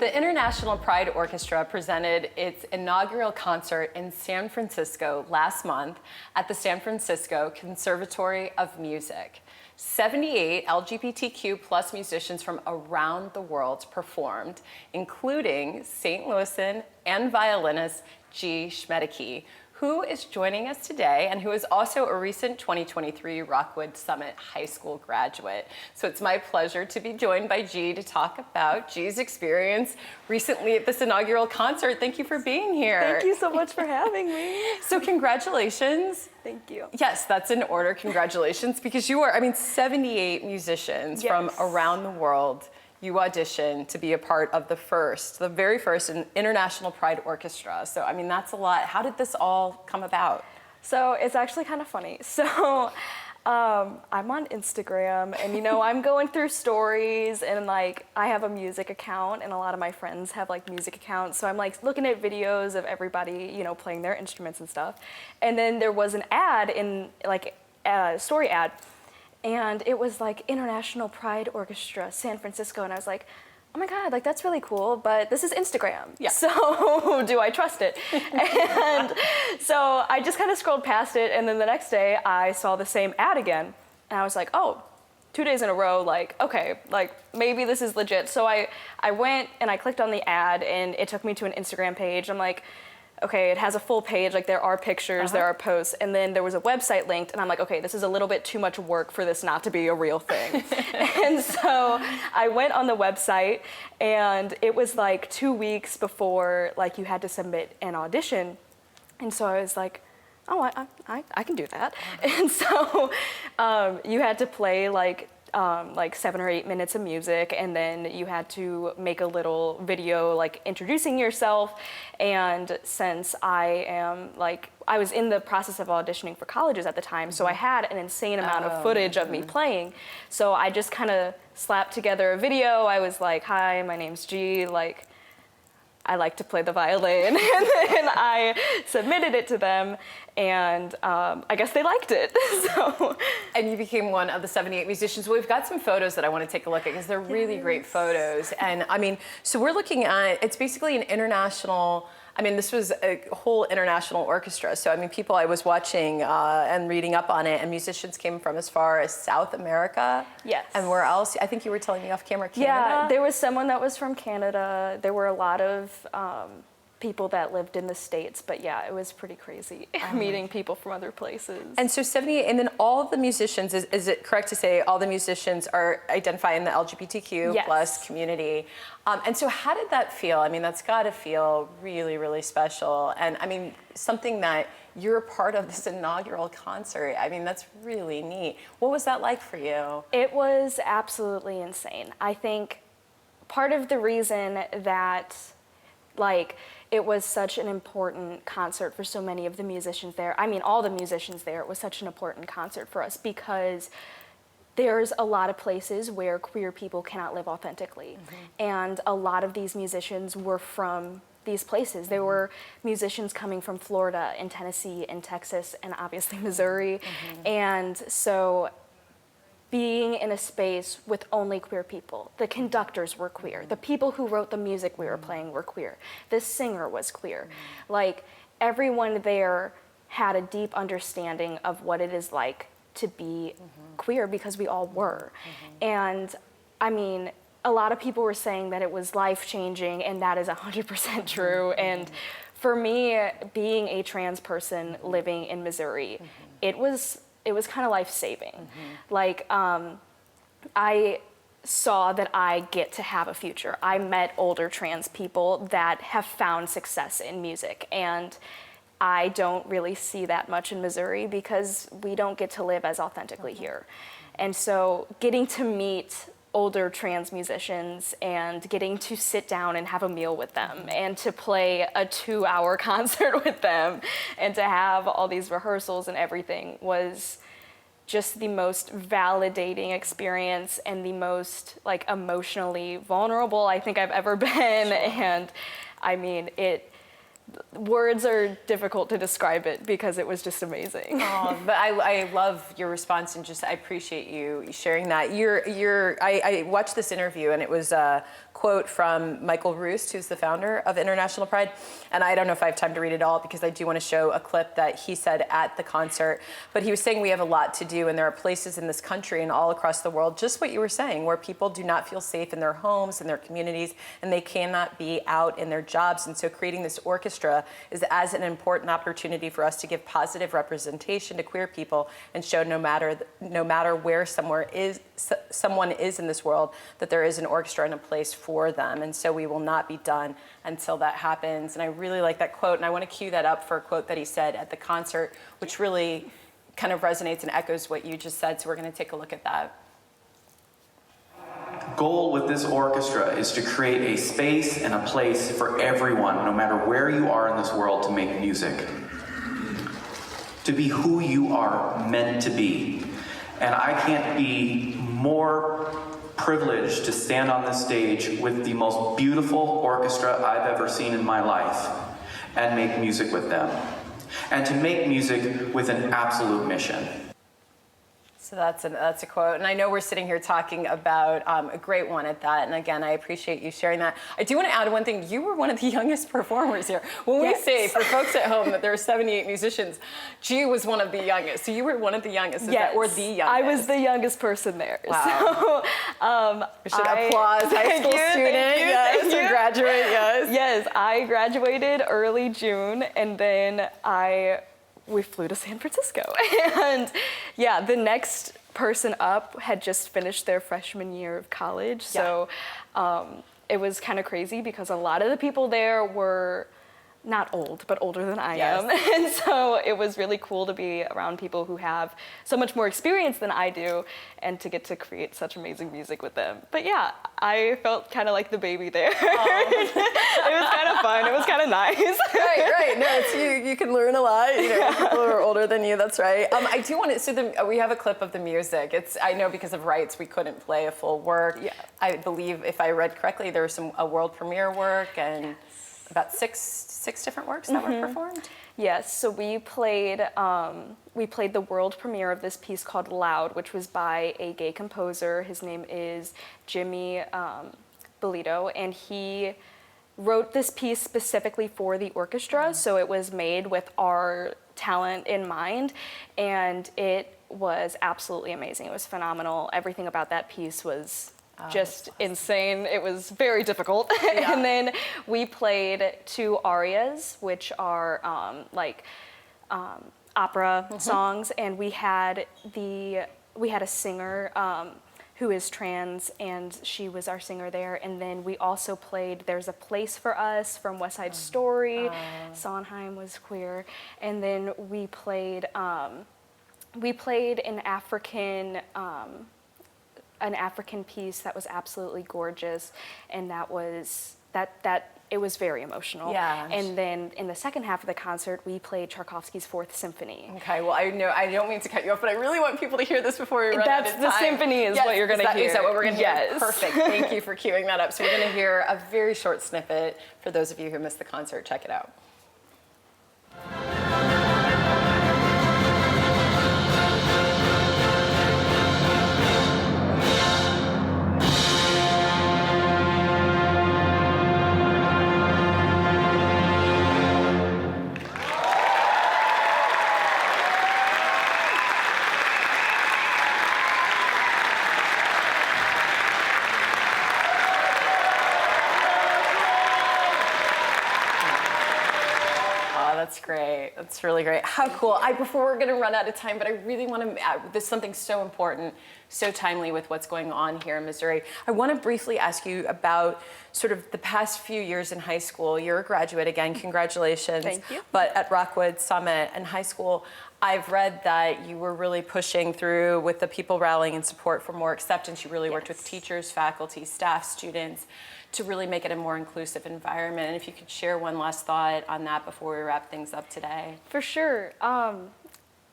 The International Pride Orchestra presented its inaugural concert in San Francisco last month at the San Francisco Conservatory of Music. 78 LGBTQ plus musicians from around the world performed, including St. Louisan and violinist G Schmiedeke, who is joining us today and who is also a recent 2023 Rockwood Summit High School graduate. So it's my pleasure to be joined by G to talk about G's experience recently at this inaugural concert. Thank you for being here. Thank you so much for having me. So congratulations. Thank you. Yes, that's in order. Congratulations, because you are, 78 musicians from around the world. You auditioned to be a part of the very first International Pride Orchestra. So, that's a lot. How did this all come about? So it's actually kind of funny. So I'm on Instagram and, I'm going through stories and I have a music account and a lot of my friends have music accounts. So I'm looking at videos of everybody, playing their instruments and stuff. And then there was an ad in a story ad. And it was International Pride Orchestra, San Francisco. And I was like, oh my God, that's really cool, but this is Instagram. Yeah. So do I trust it? And so I just kind of scrolled past it. And then the next day I saw the same ad again. And I was like, oh, 2 days in a row, okay, maybe this is legit. So I went and I clicked on the ad and it took me to an Instagram page. I'm like, okay, it has a full page, there are pictures, there are posts, and then there was a website linked, and I'm like, okay, this is a little bit too much work for this not to be a real thing. And so I went on the website, and it was 2 weeks before you had to submit an audition, and so I was like, oh, I can do that. And so you had to play 7 or 8 minutes of music, and then you had to make a little video introducing yourself. And since I was in the process of auditioning for colleges at the time, so I had an insane amount of footage of me playing. So I just kind of slapped together a video. I was like, hi, my name's G, I like to play the violin. And then I submitted it to them, and I guess they liked it. So. And you became one of the 78 musicians. Well, we've got some photos that I want to take a look at because they're really great photos. And so we're looking at, it's basically an international, this was a whole international orchestra. So, people I was watching and reading up on it, and musicians came from as far as South America. Yes. And where else? I think you were telling me off camera, Canada? Yeah, there was someone that was from Canada. There were a lot of people that lived in the States, but yeah, it was pretty crazy meeting people from other places. And so 78, and then all of the musicians, is it correct to say all the musicians are identify in the LGBTQ plus community? And so how did that feel? That's got to feel really, really special. And something that you're a part of this inaugural concert. That's really neat. What was that like for you? It was absolutely insane. I think part of the reason that it was such an important concert for so many of the musicians there. All the musicians there, it was such an important concert for us because there's a lot of places where queer people cannot live authentically. And a lot of these musicians were from these places. There were musicians coming from Florida and Tennessee and Texas and obviously Missouri. And so being in a space with only queer people. The conductors were queer. The people who wrote the music we were playing were queer. The singer was queer. Everyone there had a deep understanding of what it is like to be queer because we all were. And a lot of people were saying that it was life-changing, and that is 100% true. And for me, being a trans person living in Missouri, it was kind of life-saving. I saw that I get to have a future. I met older trans people that have found success in music, and I don't really see that much in Missouri because we don't get to live as authentically here. And so getting to meet older trans musicians and getting to sit down and have a meal with them and to play a 2-hour concert with them and to have all these rehearsals and everything was just the most validating experience and the most emotionally vulnerable I think I've ever been. And words are difficult to describe it because it was just amazing. Oh, but I love your response, and just I appreciate you sharing that. I watched this interview, and it was a quote from Michael Roost, who's the founder of International Pride. And I don't know if I have time to read it all because I do want to show a clip that he said at the concert. But he was saying we have a lot to do, and there are places in this country and all across the world, just what you were saying, where people do not feel safe in their homes, in their communities, and they cannot be out in their jobs. And so creating this orchestra is as an important opportunity for us to give positive representation to queer people and show no matter where someone is in this world, that there is an orchestra and a place for them. And so we will not be done until that happens. And I really like that quote, and I want to cue that up for a quote that he said at the concert, which really kind of resonates and echoes what you just said. So we're going to take a look at that. Goal with this orchestra is to create a space and a place for everyone, no matter where you are in this world, to make music. To be who you are meant to be. And I can't be more privileged to stand on this stage with the most beautiful orchestra I've ever seen in my life and make music with them. And to make music with an absolute mission. So that's a quote. And I know we're sitting here talking about a great one at that. And again, I appreciate you sharing that. I do want to add one thing. You were one of the youngest performers here. When we say, for folks at home, that there are 78 musicians, G was one of the youngest. So you were one of the youngest, or the youngest? I was the youngest person there. Wow. So, we should applaud high school student, who graduate, Yes, I graduated early June, and then we flew to San Francisco. And yeah, the next person up had just finished their freshman year of college. So it was kind of crazy because a lot of the people there were not old, but older than I am. And so it was really cool to be around people who have so much more experience than I do and to get to create such amazing music with them. But yeah, I felt kind of like the baby there. It was kind of fun. It was kind of nice. Right. No, it's you can learn a lot. People who are older than you, that's right. I do want to, so we have a clip of the music. I know because of rights, we couldn't play a full work. Yeah. I believe, if I read correctly, there was a world premiere work and about six different works that were performed? Yes, so we played the world premiere of this piece called Loud, which was by a gay composer. His name is Jimmy Bolito, and he wrote this piece specifically for the orchestra, so it was made with our talent in mind, and it was absolutely amazing. It was phenomenal. Everything about that piece was just insane. It was very difficult. And then we played 2 arias, which are opera songs, and we had a singer who is trans, and she was our singer there. And then we also played There's a Place for Us from West Side Story. Sondheim was queer. And then we played an African piece that was absolutely gorgeous, and that it was very emotional. Yeah. And then in the second half of the concert, we played Tchaikovsky's Fourth Symphony. Okay, well, I don't mean to cut you off, but I really want people to hear this before we run out of time. The symphony is what you're going to hear. Is that what we're going to hear? Yes. Perfect. Thank you for queuing that up. So we're going to hear a very short snippet for those of you who missed the concert. Check it out. That's great. That's really great. How cool. Before we're going to run out of time, but I really want to add this something so important, so timely with what's going on here in Missouri. I want to briefly ask you about sort of the past few years in high school. You're a graduate again. Congratulations. Thank you. But at Rockwood Summit and high school, I've read that you were really pushing through with the people rallying in support for more acceptance. You really worked with teachers, faculty, staff, students to really make it a more inclusive environment. And if you could share one last thought on that before we wrap things up today. For sure.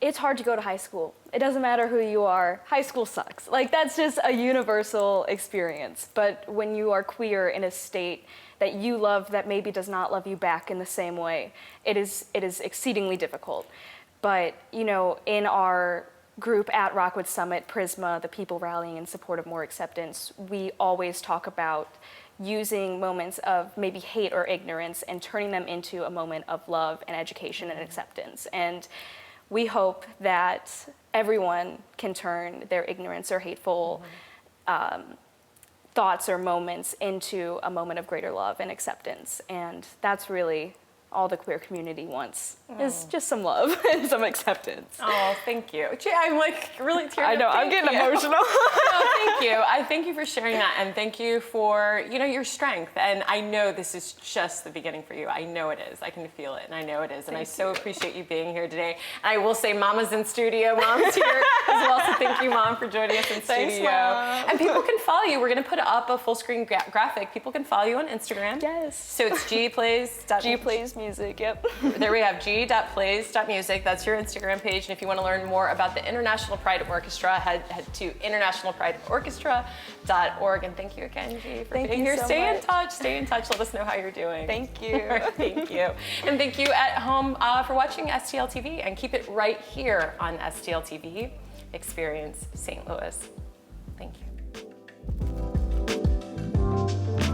it's hard to go to high school. It doesn't matter who you are, high school sucks. Like, that's just a universal experience. But when you are queer in a state that you love that maybe does not love you back in the same way, it is exceedingly difficult. But, you know, in our group at Rockwood Summit, Prisma, the people rallying in support of more acceptance, we always talk about using moments of maybe hate or ignorance and turning them into a moment of love and education and acceptance. And we hope that everyone can turn their ignorance or hateful thoughts or moments into a moment of greater love and acceptance. And that's really all the queer community wants, is just some love and some acceptance. Oh, thank you. Gee, I'm like really tearing up. I know, I'm getting emotional. No, thank you. I thank you for sharing that, and thank you for, you know, your strength. And I know this is just the beginning for you. I know it is. I can feel it, and I know it is. And I so appreciate you being here today. And I will say, Mama's in studio. Mom's here as well. So thank you, Mom, for joining us in studio. Mom. And people can follow you. We're going to put up a full screen graphic. People can follow you on Instagram. Yes. So it's G Plays Music, yep. There we have g.plays.music. That's your Instagram page. And if you want to learn more about the International Pride Orchestra, head to internationalprideorchestra.org. And thank you again, G, for being here. So Stay in much. touch. Stay in touch. Let us know how you're doing. Thank you. Thank you. And thank you at home for watching STL TV. And keep it right here on STL TV. Experience St. Louis. Thank you.